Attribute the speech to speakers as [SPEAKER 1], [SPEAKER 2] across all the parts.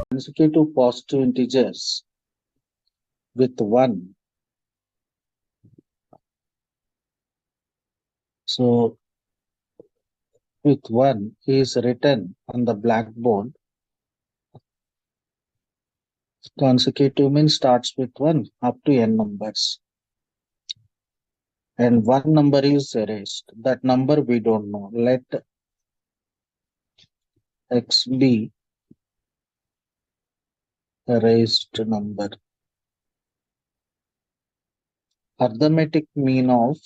[SPEAKER 1] consecutive positive integers with 1. So with 1 is written on the blackboard. Consecutive means starts with 1 up to n numbers. And one number is erased. That number we don't know. Let x be erased number. Arithmetic mean of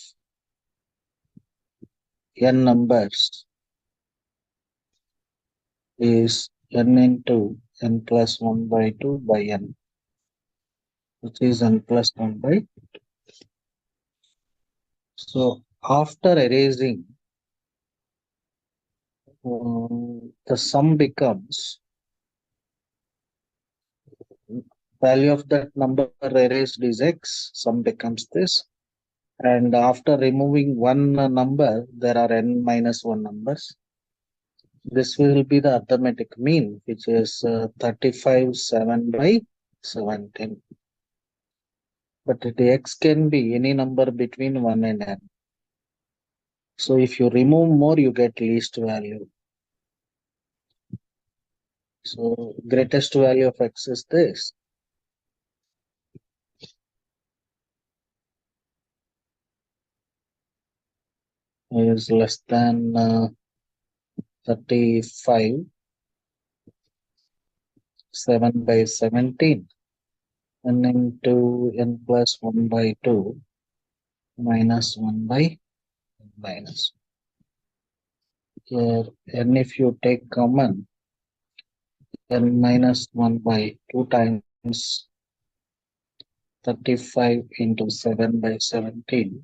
[SPEAKER 1] n numbers is n into n plus 1 by 2 by n, which is n plus 1 by 2. So after erasing, the sum becomes value of that number erased is x, sum becomes this. And after removing one number, there are n minus 1 numbers. This will be the arithmetic mean, which is 35 7 by 17. But the x can be any number between 1 and n. So if you remove more, you get least value. So greatest value of x is this. Is less than 35 7 by 17. N into n plus 1 by 2 minus 1 by minus. Here n if you take common, n minus 1 by 2 times 35 into 7 by 17.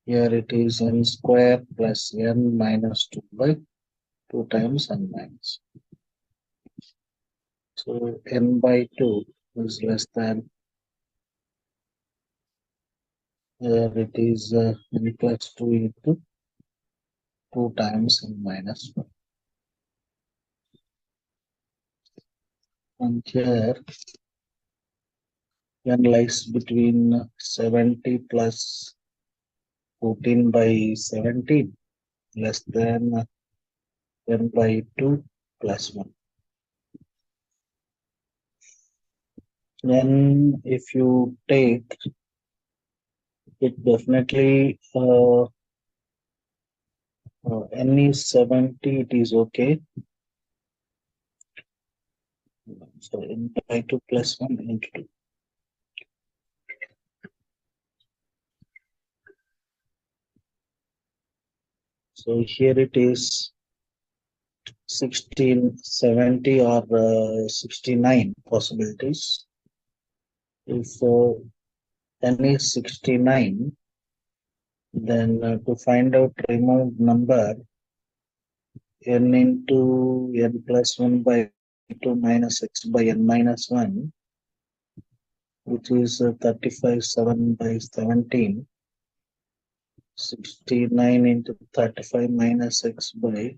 [SPEAKER 1] Here it is n square plus n minus 2 by 2 times n minus. So n by 2 is less than, here it is n plus 2 into 2 times n minus 1. And here n lies between 70 plus 14 by 17 less than n by 2 plus 1. Then if you take it, definitely n is 70, it is okay. So n by 2 plus 1 into 2. So here it is 1670 or 69 possibilities. If n is 69, then to find out removed number, n into n plus 1 by 2 minus x by n minus 1, which is 35 7 by 17. 69 into 35 minus x by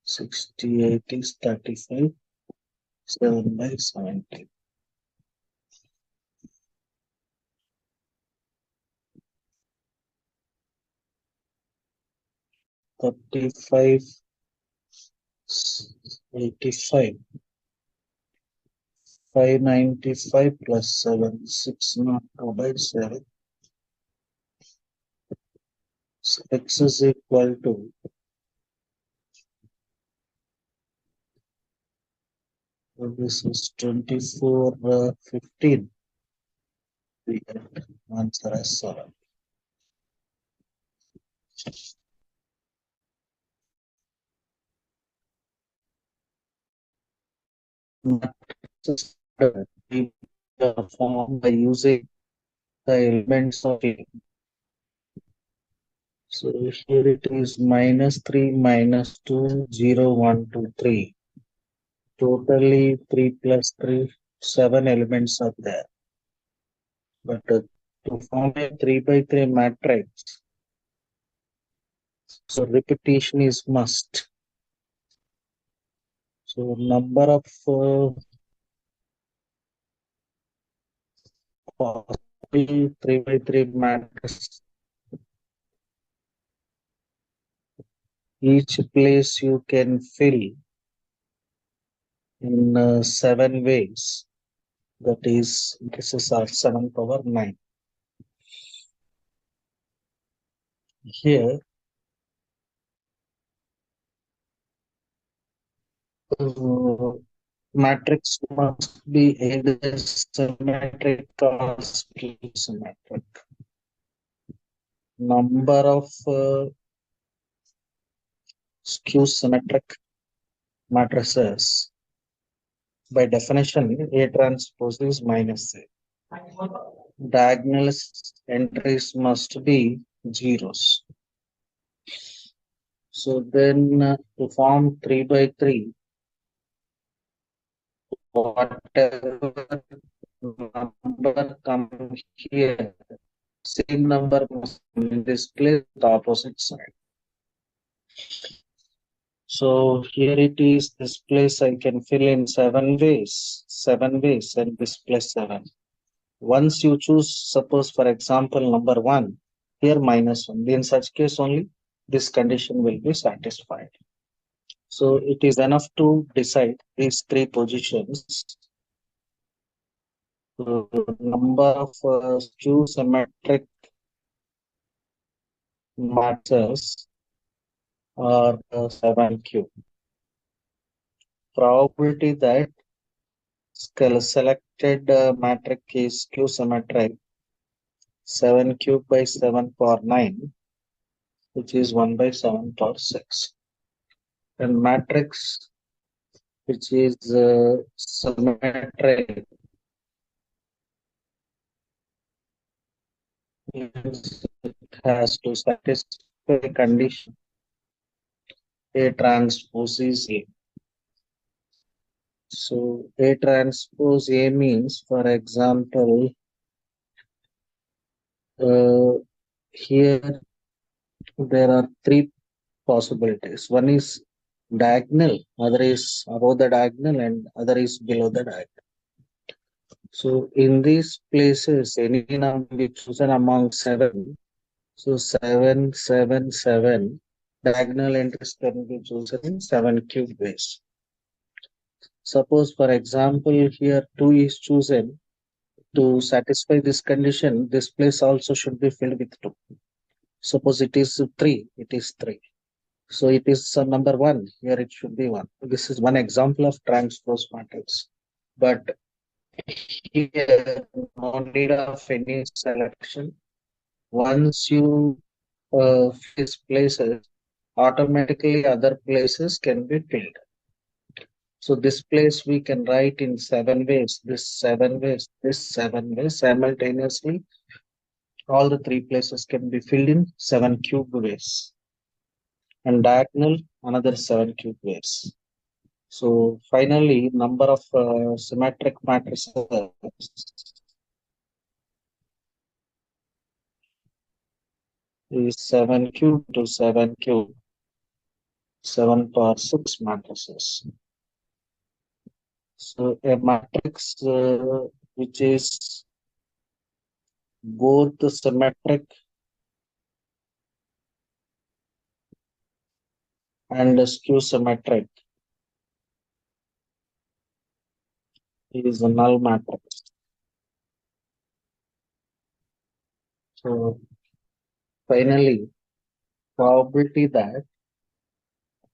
[SPEAKER 1] 68 is 35 7 by 17. 35 85 595 plus 7 602 by 7. So x is equal to this is 24 15. We get answer as 7. Matrices we form by using the elements of it. So here it is minus 3, minus 2, 0, 1, 2, 3. Totally 3 plus 3, 7 elements are there. But to form a 3 by 3 matrix, so repetition is must. So number of possible 3 by 3 matrices. Each place you can fill in 7 ways. That is, this is our 7 power 9. Here, uh, matrix must be either symmetric or symmetric. Number of skew symmetric matrices, by definition, A transpose is minus A. Diagonal entries must be zeros. So then to form 3 by 3, whatever number come here, same number must come in this place, the opposite side. So here it is, this place I can fill in 7 ways and this place 7. Once you choose, suppose for example, number 1, here -1, in such case only this condition will be satisfied. So it is enough to decide these 3 positions. Number of skew symmetric matrices are 7q. Probability that selected matrix is skew symmetric 7 cubed by 7 power 9, which is 1 by 7 power 6. And matrix which is symmetric means it has to satisfy condition A transpose is A. So A transpose A means, for example, here there are 3 possibilities. One is diagonal, other is above the diagonal, and other is below the diagonal. So in these places, any number be chosen among 7. So 7, 7, 7, diagonal entries can be chosen in 7 cube ways. Suppose, for example, here 2 is chosen. To satisfy this condition, this place also should be filled with 2. Suppose it is 3, it is 3. So it is number 1, here it should be 1. This is one example of transpose matrix. But here, no need of any selection. Once you these places, automatically other places can be filled. So this place we can write in 7 ways, this 7 ways, this 7 ways simultaneously. All the 3 places can be filled in 7 cube ways. And diagonal, another 7 cube ways. So finally, number of symmetric matrices is 7 cube to 7 cube, 7 power 6 matrices. So a matrix which is both symmetric and skew symmetric is a null matrix. So finally, probability that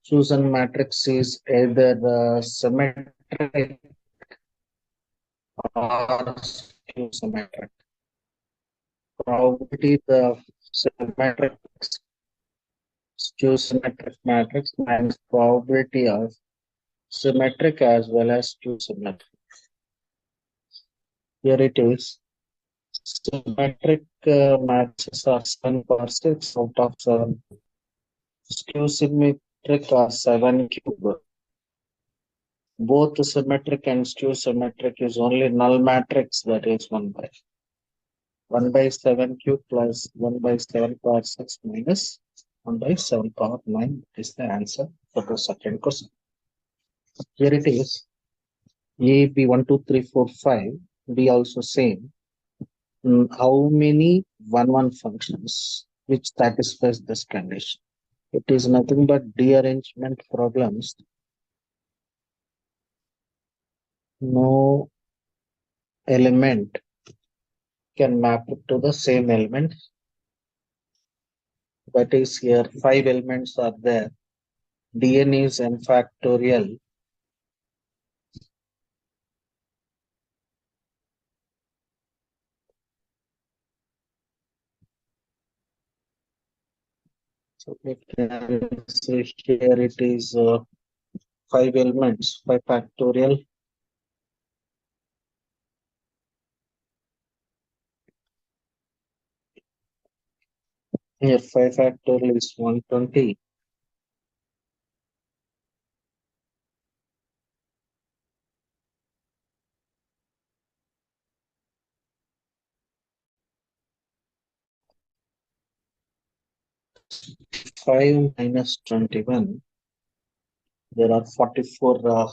[SPEAKER 1] chosen matrix is either symmetric or skew symmetric. Probability the symmetric skew symmetric matrix minus probability of symmetric as well as skew symmetric. Here it is. Symmetric matrices are 7 power 6 out of 7. Skew symmetric are 7 cube. Both symmetric and skew symmetric is only null matrix, that is 1 by 7 cube plus 1 by 7 power 6 minus 1 by 7 power 9 is the answer for the second question. Here it is. A, B, 1, 2, 3, 4, 5. B also same. How many 1, 1 functions which satisfies this condition? It is nothing but dearrangement problems. No element can map it to the same element. That is here 5 elements are there. Dn is n factorial. So we can say here it is 5 elements, 5 factorial. Here 5 factorial is 120. Five minus 21. There are 44.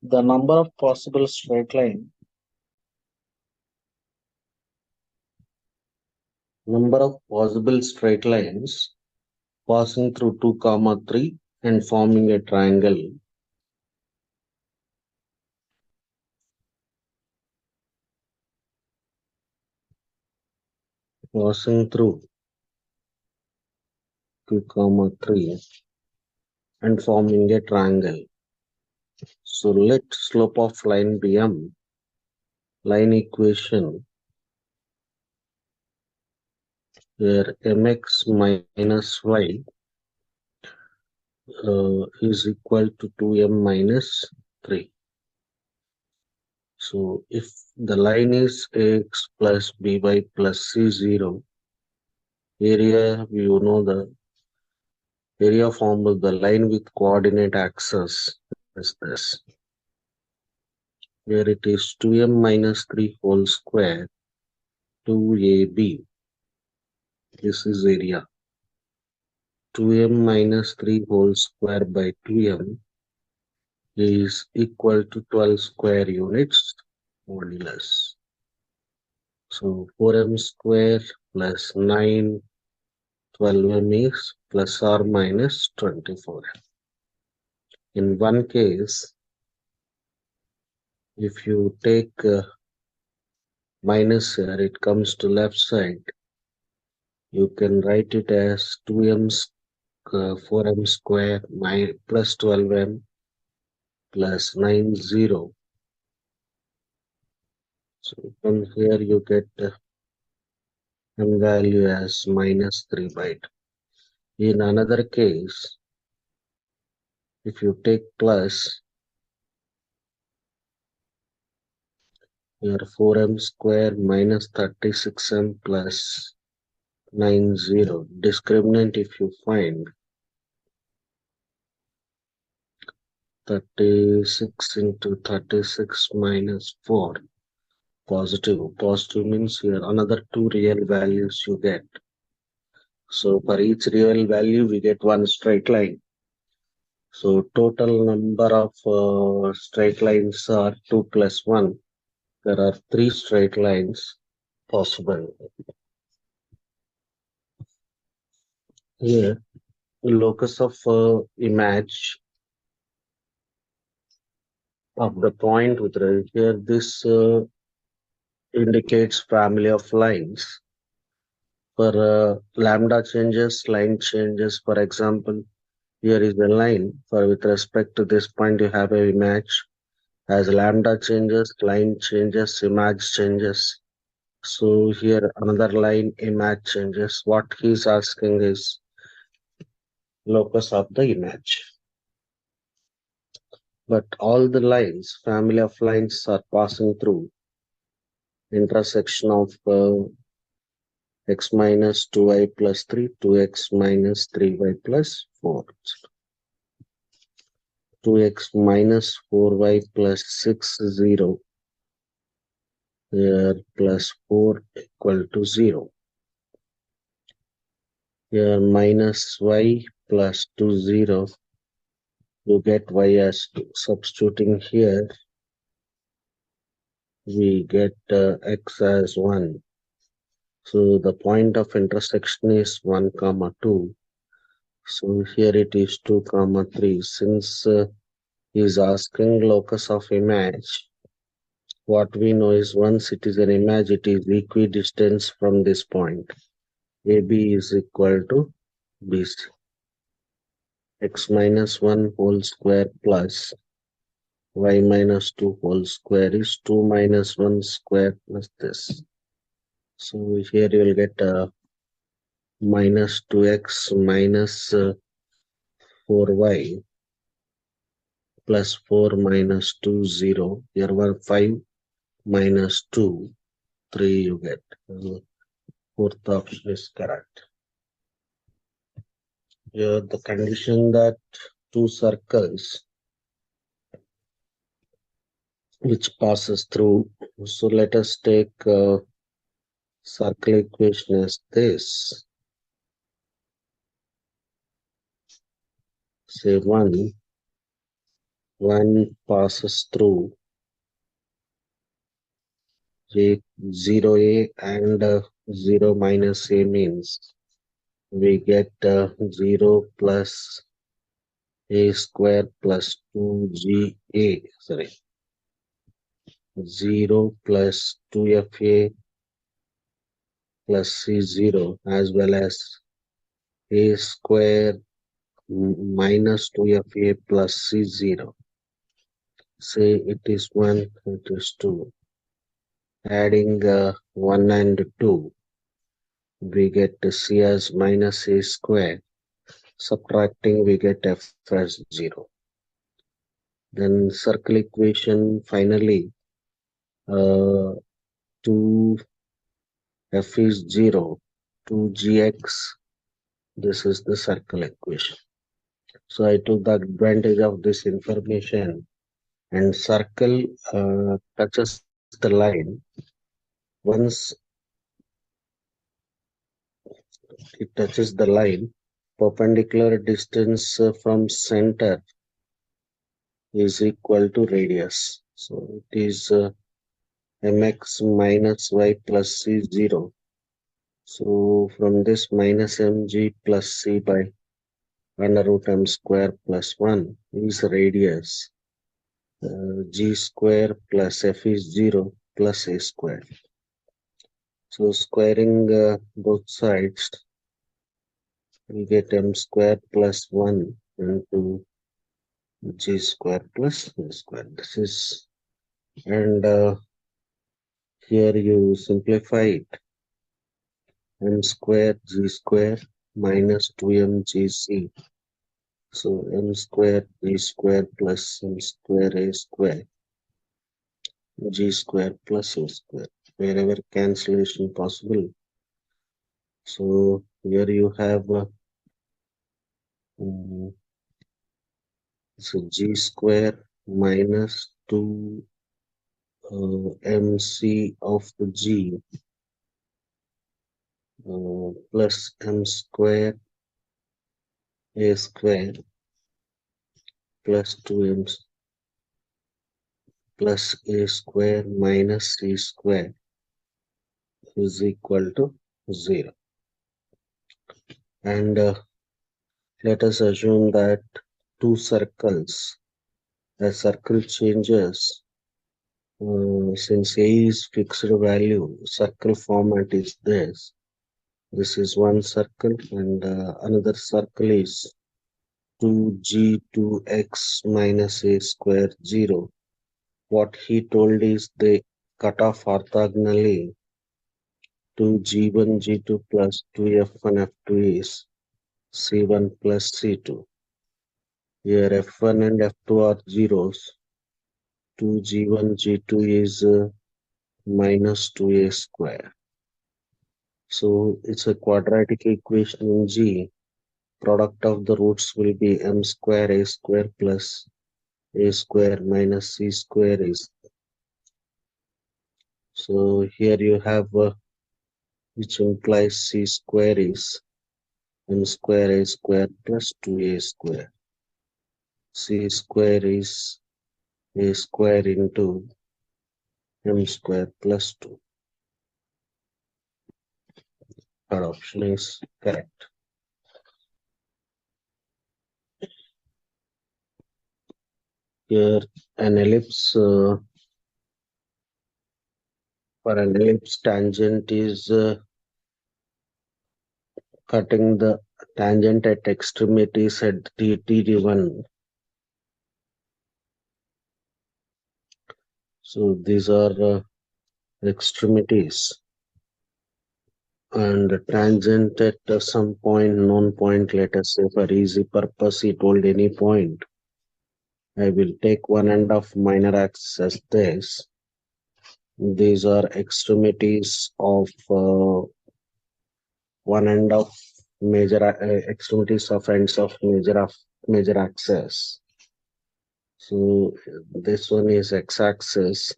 [SPEAKER 1] The number of possible straight line. Number of possible straight lines passing through 2, 3 and forming a triangle. Passing through 2, 3 and forming a triangle. So let slope of line be m. Line equation where mx minus y is equal to 2m minus 3. So if the line is ax plus by plus c0, area, you know the area formed of the line with coordinate axis is this. Where it is 2m minus 3 whole square 2ab. This is area. 2m minus 3 whole square by 2m is equal to 12 square units modulus. So 4m square plus 9, 12m is plus or minus 24. In one case, if you take minus here, it comes to left side. You can write it as 2m 4m square plus 12m plus 9, 0. So from here you get m value as minus 3 by 2. In another case, if you take plus, here 4m square minus 36m plus 9, 0. Discriminant if you find 36 into 36 minus 4. Positive. Positive means here another 2 real values you get. So for each real value, we get one straight line. So total number of straight lines are 2 plus 1. There are 3 straight lines possible. Here, locus of image of the point with here, this indicates family of lines. For lambda changes, line changes, for example, here is the line. For with respect to this point, you have a image. As lambda changes, line changes, image changes. So here another line, image changes. What he's asking is locus of the image. But all the lines, family of lines are passing through intersection of x minus 2y plus 3 to x minus 3y plus 4. 2x minus 4y plus 6, 0. Here plus 4 equal to 0. Here minus y plus 2, 0.
[SPEAKER 2] you get y as 2. Substituting here, we get x as 1. So the point of intersection is 1 comma 2. So here it is 2 comma 3. Since he is asking locus of image, what we know is once it is an image, it is equidistant from this point. AB is equal to BC. X minus 1 whole square plus y minus 2 whole square is 2 minus 1 square plus this. So here you will get minus 2x minus 4y plus 4 minus 2 0. Here 1 5 minus 2 3 you get. Fourth option is correct. Here the condition that two circles which passes through. So let us take circle equation as this. Say 1 passes through 0a and 0 minus a means we get 0 plus a square plus 2ga, sorry, 0 plus 2fa plus c0 as well as a square minus 2fa plus c0. Say it is 1, it is 2. Adding 1 and 2, we get c as minus a square. Subtracting, we get f as 0. Then circle equation, finally, 2f is 0, 2gx, this is the circle equation. So I took the advantage of this information, and circle touches the line. Once it touches the line, perpendicular distance from center is equal to radius. So it is mx minus y plus c0. So from this minus mg plus c by under root m square plus 1 is radius. G square plus f is 0 plus a square. So squaring both sides, we get m square plus 1 into g square plus a square. This is, and here you simplify it. M square g square minus 2mgc. So m square g square plus m square a square, g square plus a square, wherever cancellation possible. So here you have so g square minus 2 mc of g plus m square a square plus 2m plus a square minus c square is equal to 0. And let us assume that two circles, a circle changes since a is fixed value, circle format is this. This is one circle and another circle is 2g2x minus a square 0. What he told is they cut off orthogonally. 2g1 g2 plus 2f1 f2 is c1 plus c2. Here f1 and f2 are zeros. 2g1 g2 is minus 2a square. So it's a quadratic equation in G. Product of the roots will be m square a square plus a square minus c square is. So here you have which implies c square is m square a square plus 2a square. C square is A square into M square plus 2. Third option is correct. Here, an ellipse for an ellipse tangent is cutting the tangent at extremities at T1. So these are extremities, and the tangent at some point, known point, let us say for easy purpose, it hold any point. I will take one end of minor axis as this. These are extremities of one end of major extremities of ends of major axis. So this one is x-axis.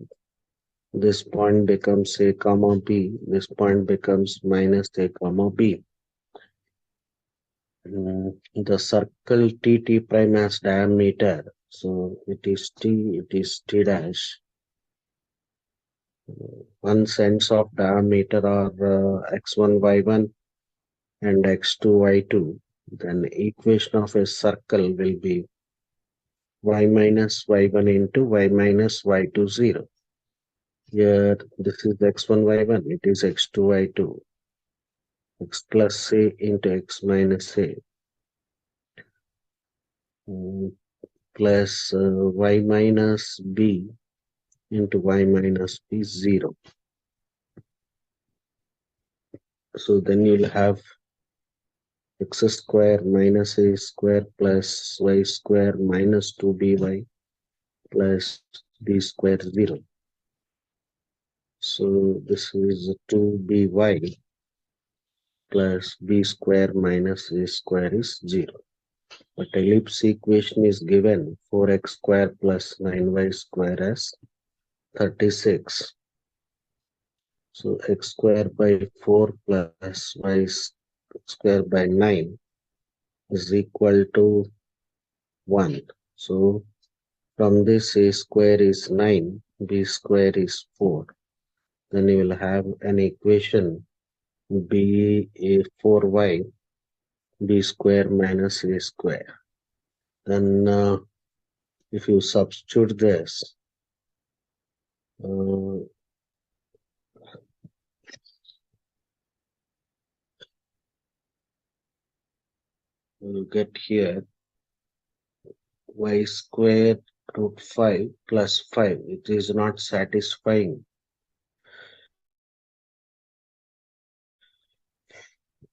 [SPEAKER 2] This point becomes a comma b. This point becomes minus a comma b. The circle T prime has diameter. So it is T dash. One sense of diameter are x1, y1 and x2, y2. Then equation of a circle will be y minus y1 into y minus y2, 0. Here, this is x1, y1. It is x2, y2. X plus a into x minus a. Plus y minus b into y minus b, 0. So then you'll have x square minus a square plus y square minus 2by plus b square, 0. So this is 2by plus b square minus a square is 0. But ellipse equation is given 4x square plus 9y square as 36. So x square by 4 plus y square by 9 is equal to 1. So from this a square is 9, b square is 4. Then you will have an equation b a 4y b square minus a square. Then if you substitute this, you get here y square root 5 plus 5. It is not satisfying.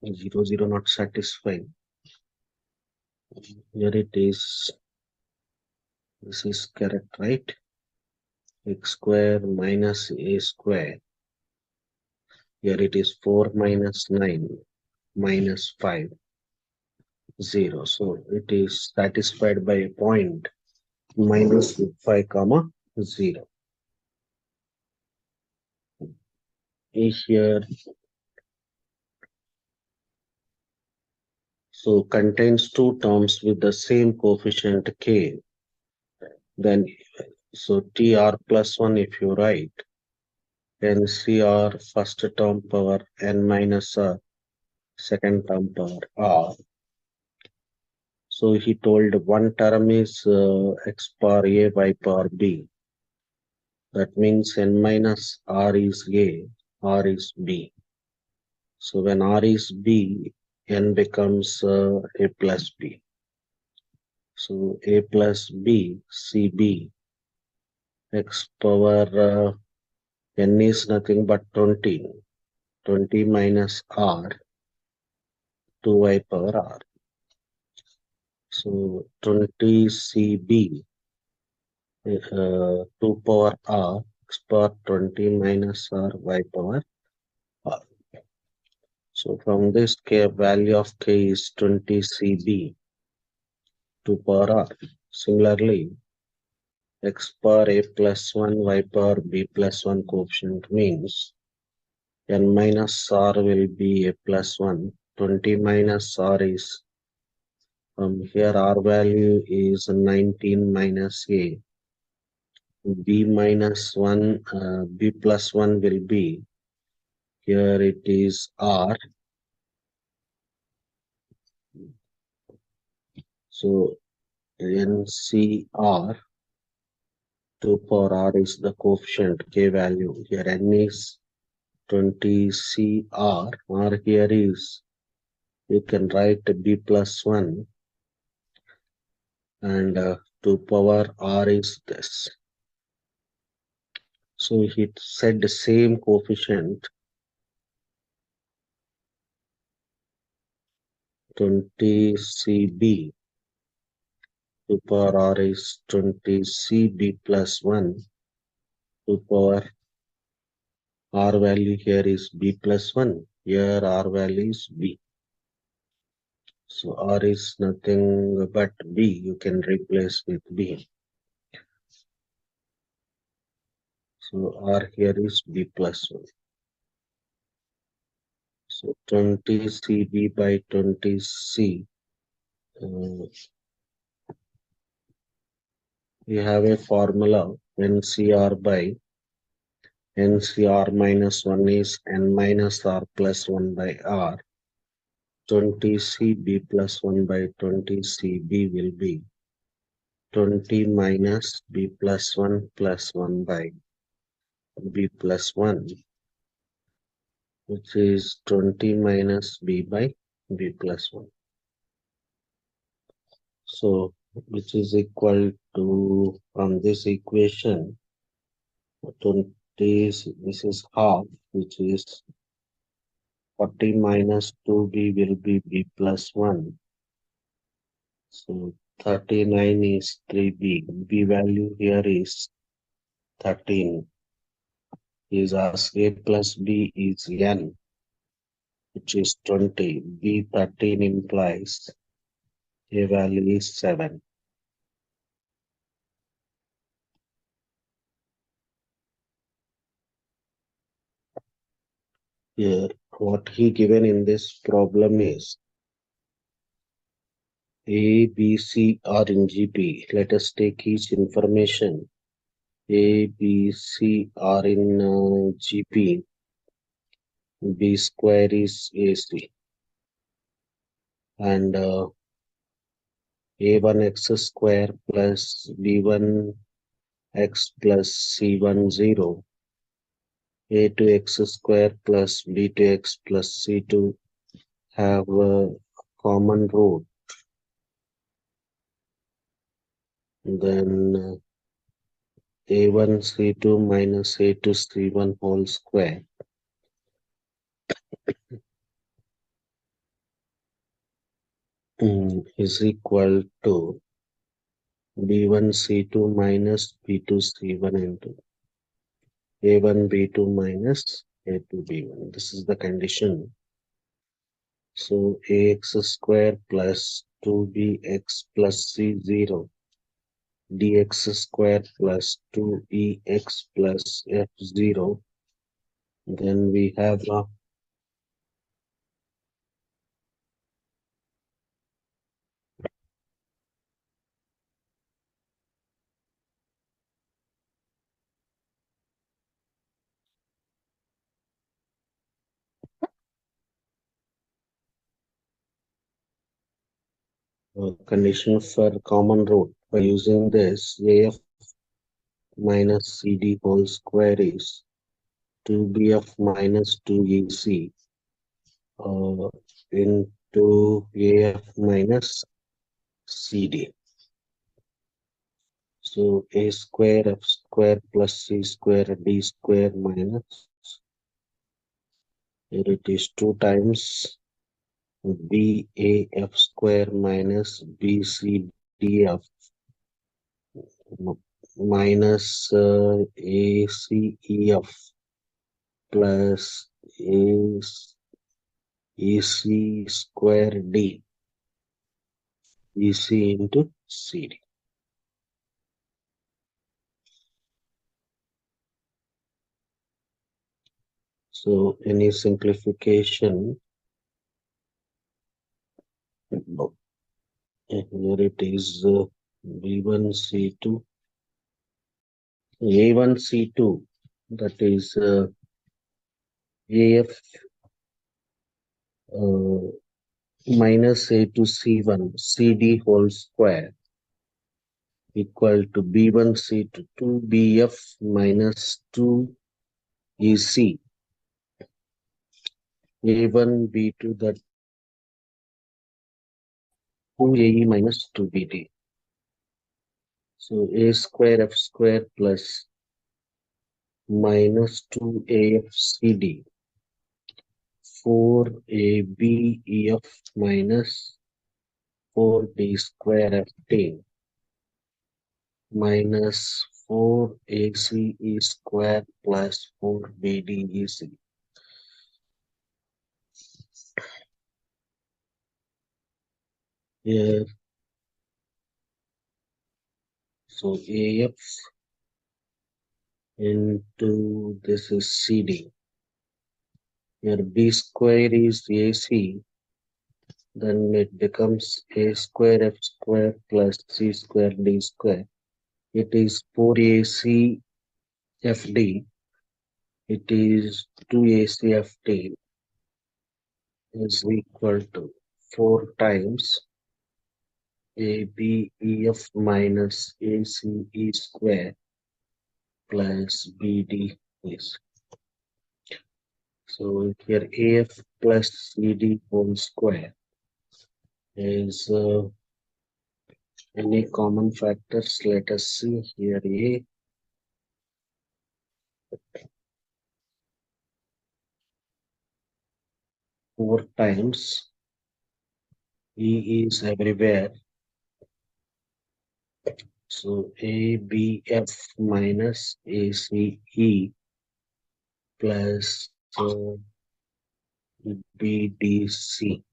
[SPEAKER 2] 0, 0 not satisfying. Here it is. This is correct, right? X square minus a square. Here it is 4 minus 9 minus 5, 0. So it is satisfied by a point minus 5 comma 0. Here, so contains two terms with the same coefficient k. Then, so tr plus 1 if you write, then cr first term power n minus r, second term power r. So he told one term is x power a, y power b. That means n minus r is a, r is b. So when r is b, n becomes a plus b. So a plus b, cb, x power n is nothing but 20. 20 minus r, 2y power r. So 20 cb, 2 power r, x power 20 minus r, y power r. So from this k, value of k is 20 cb, 2 power r. Similarly, x power a plus 1, y power b plus 1 coefficient means n minus r will be a plus 1. 20 minus r is From here, R value is 19 minus A. B minus 1, B plus 1 will be, here it is R. So NCR, 2 power R is the coefficient K value. Here N is 20CR. R here is, you can write B plus 1 and 2 power R is this. So he said the same coefficient 20CB. 2 power R is 20CB plus 1. 2 power R value here is B plus 1. Here R value is B. So R is nothing but B. You can replace with B. So R here is B plus 1. So 20CB by 20C. We have a formula NCR by NCR minus 1 is N minus R plus 1 by R. 20CB plus 1 by 20CB will be 20 minus B plus 1 by B plus 1, which is 20 minus B by B plus 1. So, which is equal to, from this equation, 20, this is half, which is 40 minus 2B will be B plus 1. So 39 is 3B. B value here is 13. Is asked A plus B is N, which is 20. B 13 implies A value is 7. Here, what he given in this problem is A, B, C are in GP. Let us take each information. A, B, C are in GP. B square is AC. And A1x square plus B1x plus C1 0. A2x square plus B2x plus C2 have a common root. Then A1 C2 minus A2 C1 whole square is equal to B1 C2 minus B2 C1 into A1 B2 minus A2 B1. This is the condition. So ax square plus 2bx plus c0 dx square plus 2ex plus f0. Then we have a condition for common root. By using this, af minus cd whole square is 2bf minus 2ec into af minus cd. So a square f square plus c square d square minus, here it is 2 times baf square minus bcdf minus acef plus ac square d ec into cd. So any simplification Here it is B1 C2 A1 C2, that is AF minus A2 C1 CD whole square equal to B1 C2 2BF minus 2 EC A1 B2, that 2 AE minus 2 BD. So A square F square plus minus 2 AF CD 4 AB EF minus 4 D square FT minus 4 AC E square plus 4 BD EC. Here, so AF into this is CD. Here B square is AC, then it becomes A square F square plus C square D square. It is 4AC FD. It is 2AC FD is equal to 4 times ABEF minus ACE square plus BD is. So here AF plus CD whole square is any common factors. Let us see here. A 4 times E is everywhere. So ABF minus ACE plus BDC.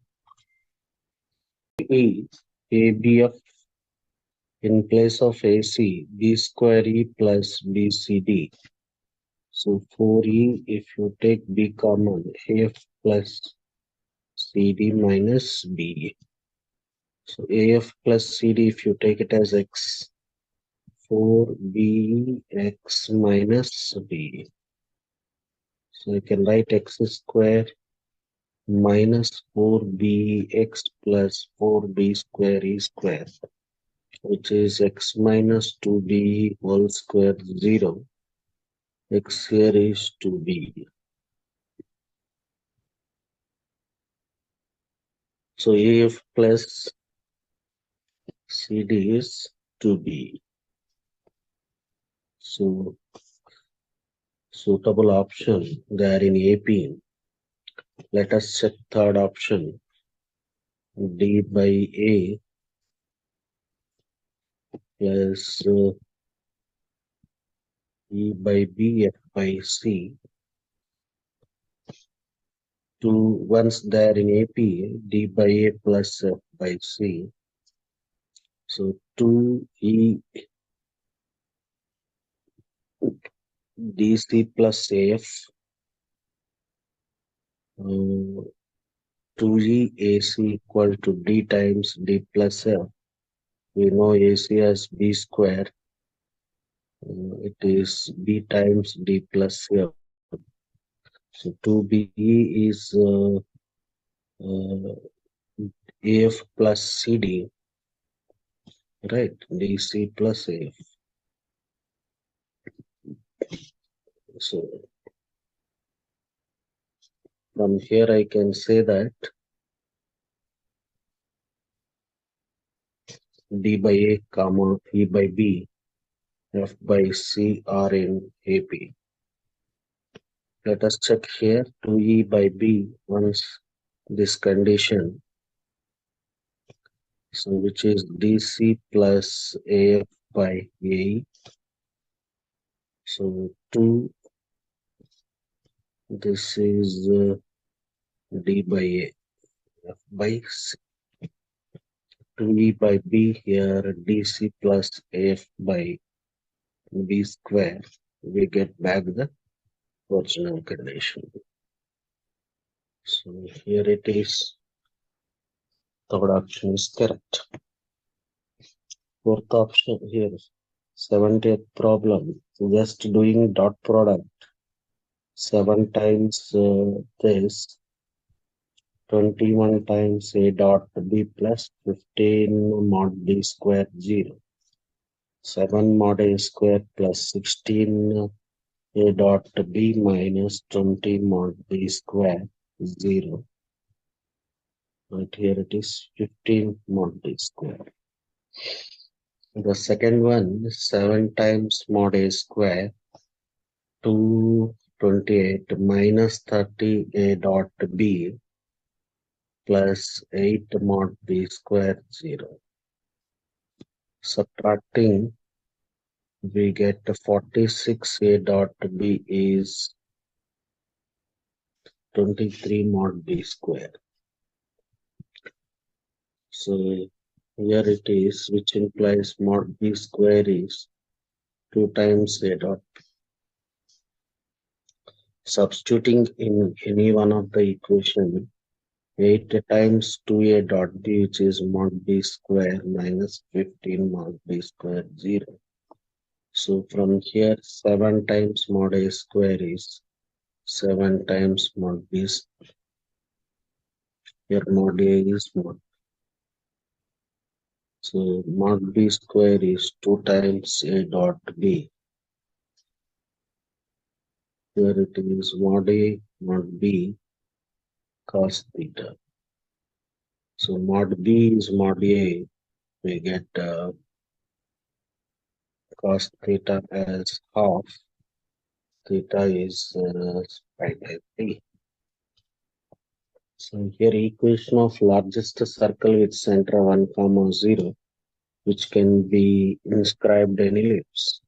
[SPEAKER 2] ABF in place of AC, B square E plus BCD. So 4E, if you take B common, AF plus CD minus B. So AF plus CD, if you take it as X, 4BX minus B. So you can write X square minus 4BX plus 4B square E square, which is X minus 2B whole square 0. X here is 2B. So AF plus CD is 2B. So suitable option there in AP. Let us check third option. D by A plus E by B, F by C. Once there in AP, D by A plus F by C. So 2E DC plus AF, 2E AC equal to D times D plus F. We know AC as B square. It is B times D plus F. So 2B is AF plus CD, right? DC plus AF. So from here I can say that D by A comma E by B, F by C are in AP. Let us check here 2E by B once this condition, so which is DC plus AF by AE. So 2, this is D by A, F by C. 2E by B here, DC plus AF by B square. We get back the original condition. So here it is. Third option is correct. Fourth option here, 70th problem, just doing dot product. 7 times this, 21 times a dot b plus 15 mod b square 0. 7 mod a square plus 16 a dot b minus 20 mod b square 0. Right here it is 15 mod b square. The second one, 7 times mod a square 228 minus 30 a dot b plus 8 mod b square 0. Subtracting, we get 46 a dot b is 23 mod b square. So here it is, which implies mod b square is 2 times a dot. Substituting in any one of the equation, 8 times 2a dot b, which is mod b square minus 15 mod b square 0. So from here, 7 times mod a square is 7 times mod b. Here mod a is mod. So mod b square is 2 times a dot b. Here it is mod a mod b cos theta. So mod b is mod a. We get cos theta as half. Theta is pi by 3. So here equation of largest circle with center 1, 0, which can be inscribed in ellipse.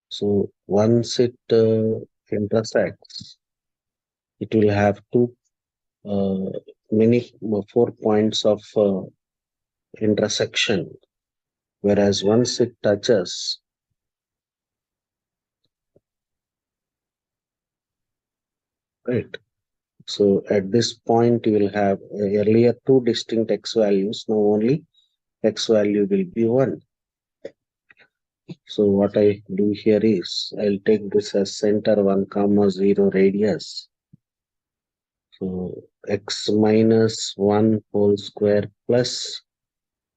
[SPEAKER 2] So once it intersects, it will have many 4 points of intersection, whereas once it touches, right? So at this point, you will have earlier 2 distinct x values. Now only x value will be 1. So what I do here is I'll take this as center 1, 0 radius. So x minus 1 whole square plus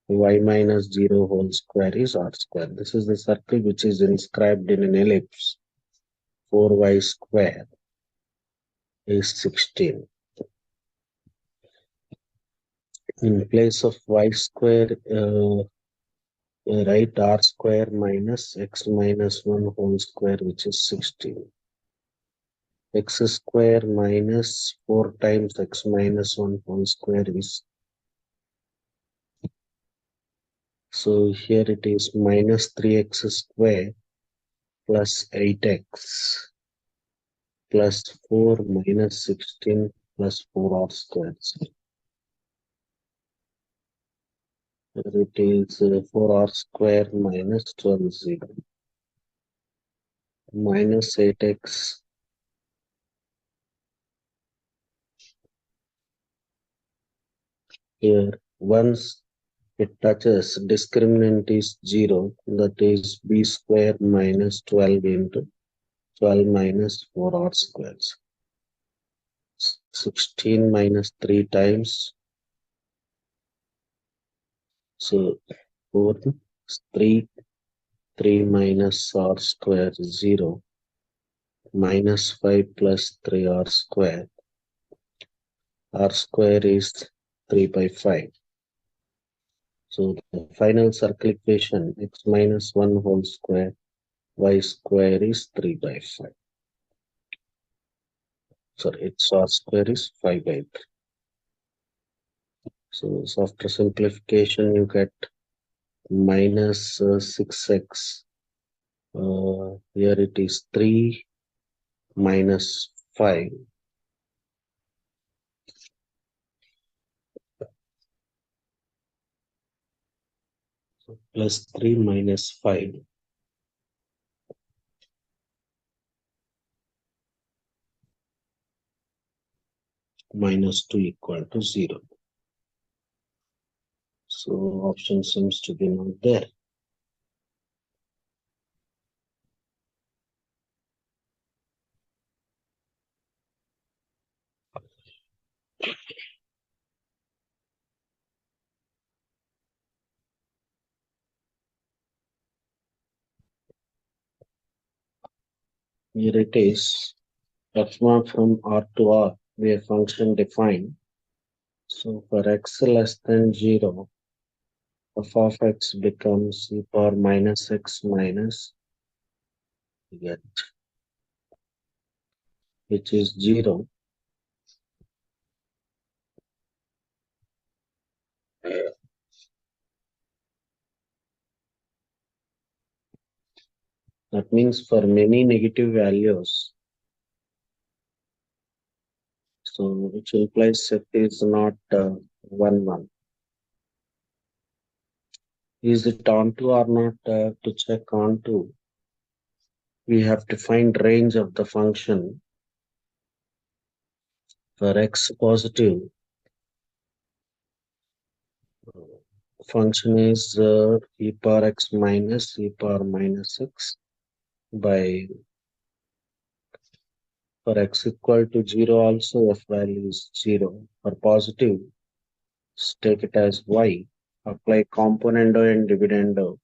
[SPEAKER 2] y minus 0 whole square is r square. This is the circle which is inscribed in an ellipse. 4y square is 16. In place of y square, write r square minus x minus 1 whole square, which is 16. X square minus 4 times x minus 1 whole square is, so here it is minus 3x square plus 8x plus 4 minus 16 plus 4r square. Here it is 4r square minus 12 0 minus 8x here. Once it touches, discriminant is 0, that is b square minus 12 into 12 minus 4r squares. 16 minus 3 times, so 4 is 3, 3 minus r square 0, minus 5 plus 3r square. R square is 3 by 5. So the final circle equation, x minus 1 whole square, y square is 3 by 5. Sorry, its r square is 5 by 3. So after simplification, you get minus 6x. Here it is 3 minus 5 plus 3 minus 5 minus 2 equal to 0. So option seems to be not there. Here it is. F0 from R to R, where function defined. So for x less than 0, f of x becomes e power minus x minus, we get, which is 0. That means for many negative values, so which implies set is not 1, 1. Is it onto or not? To check onto, we have to find range of the function. For x positive, function is e power x minus e power minus x by, for x equal to 0 also f value is 0. For positive, take it as y. Apply componendo and dividendo.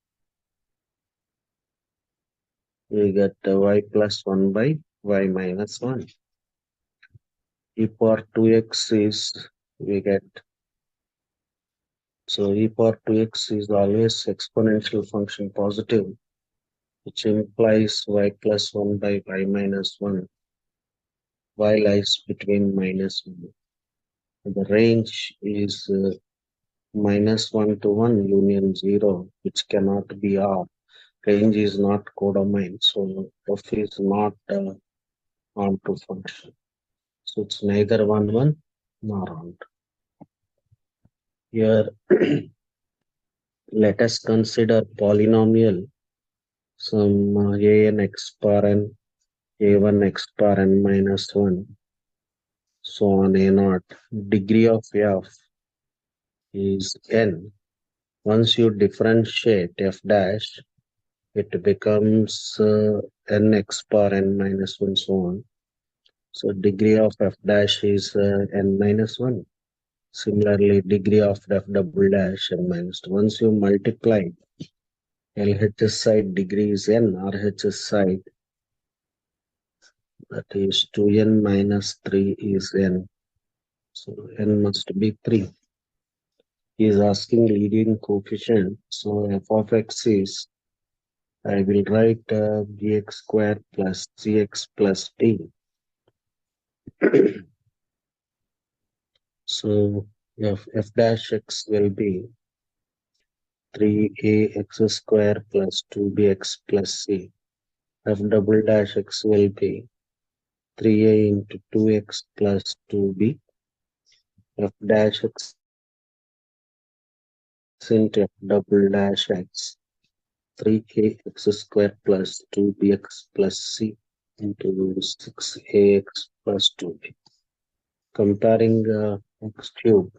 [SPEAKER 2] We get y plus 1 by y minus 1. E power 2x is, we get, so e power 2x is always exponential function positive, which implies y plus 1 by y minus 1. Y lies between minus 1. The range is minus 1 to 1 union 0, which cannot be R. Range is not codomain, so f is not onto function. So it's neither 1, 1 nor onto. Here, let us consider polynomial some an x bar n, a1 x bar n minus 1, so on a naught. Degree of f is n. Once you differentiate f dash, it becomes n x bar n minus 1, so on. So degree of f dash is n minus 1. Similarly, degree of f double dash n minus 2. Once you multiply LHS side degree is n, RHS side, that is 2n minus 3 is n. So n must be 3. He is asking leading coefficient. So f of x is, I will write bx square plus cx plus d. So f dash x will be 3ax square plus 2bx plus c. F double dash x will be 3a into 2x plus 2b. F dash x into f double dash x, 3ax square plus 2bx plus c into 6ax plus 2b. Comparing x cube,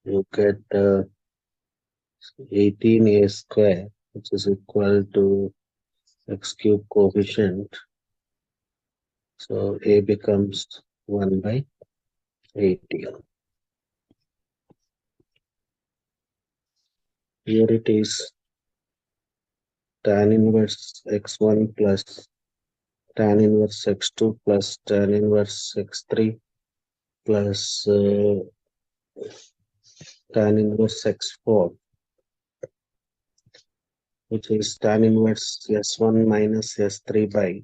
[SPEAKER 2] you get 18a square, which is equal to x cube coefficient. So a becomes 1 by 18. Here it is tan inverse x1 plus tan inverse x2 plus tan inverse x3 plus tan inverse x4, which is tan inverse s1 minus s3 by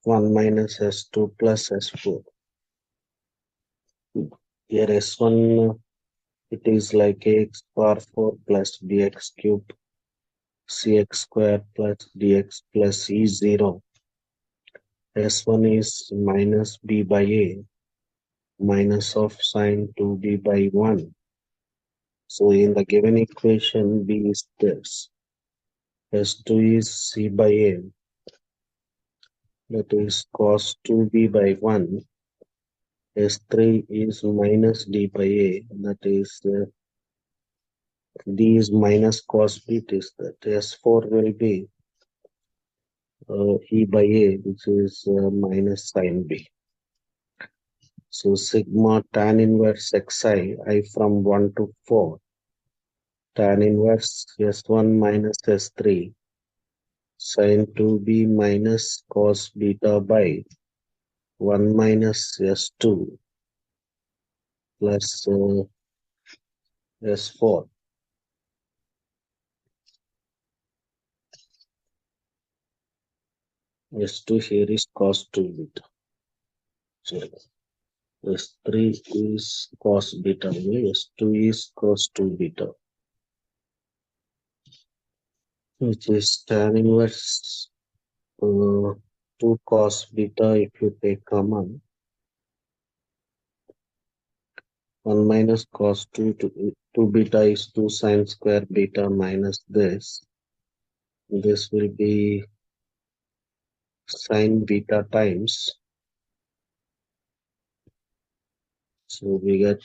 [SPEAKER 2] 1 minus s2 plus s4. Here s1, it is like ax power 4 plus bx cube cx square plus dx plus e0. S1 is minus b by a, minus of sine 2b by 1. So in the given equation, b is this. S2 is c by a, that is cos 2b by 1. S3 is minus D by A, that is D is minus cos B, is that S4 will be E by A, which is minus sin B. So sigma tan inverse xi, I from 1 to 4, tan inverse S1 minus S3, sin 2B minus cos beta by 1 minus S2 plus S4. S2 here is cos 2 beta. Sorry. S3 is cos beta, S2 is cos 2 beta, which is tan inverse 2 cos beta if you take common. 1 minus cos 2 beta is 2 sin square beta minus this. This will be sin beta times. So we get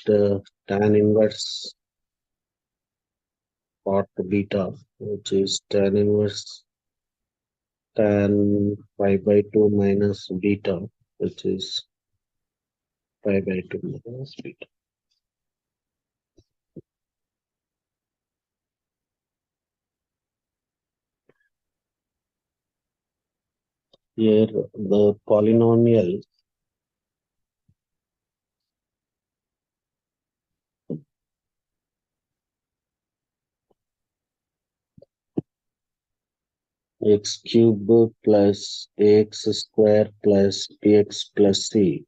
[SPEAKER 2] tan inverse part beta, which is tan inverse tan pi by 2 minus beta, which is pi by 2 minus beta. Here the polynomial x cube plus ax square plus bx plus c.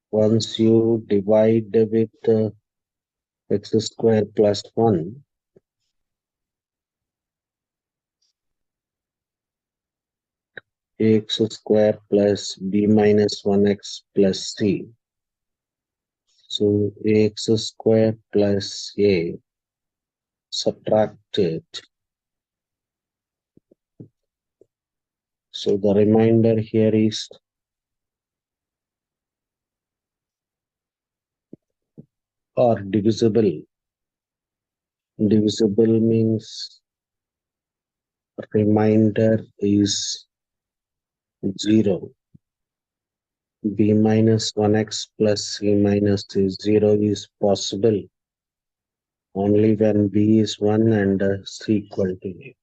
[SPEAKER 2] Once you divide with x square plus 1, ax square plus b minus 1x plus c. So ax square plus a subtracted. So the remainder here is or divisible. Divisible means remainder is 0. B minus 1x plus C minus C 0 is possible only when B is 1 and C equal to A.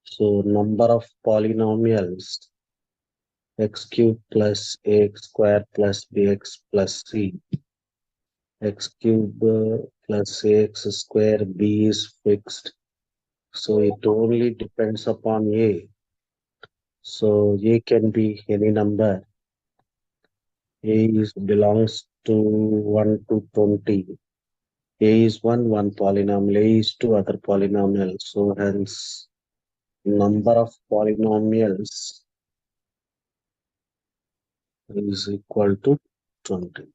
[SPEAKER 2] So number of polynomials x cube plus ax square plus bx plus c. X cube plus ax square b is fixed. So it only depends upon A. So A can be any number. A belongs to 1 to 20. A is one polynomial, A is two other polynomials. So hence number of polynomials is equal to 20.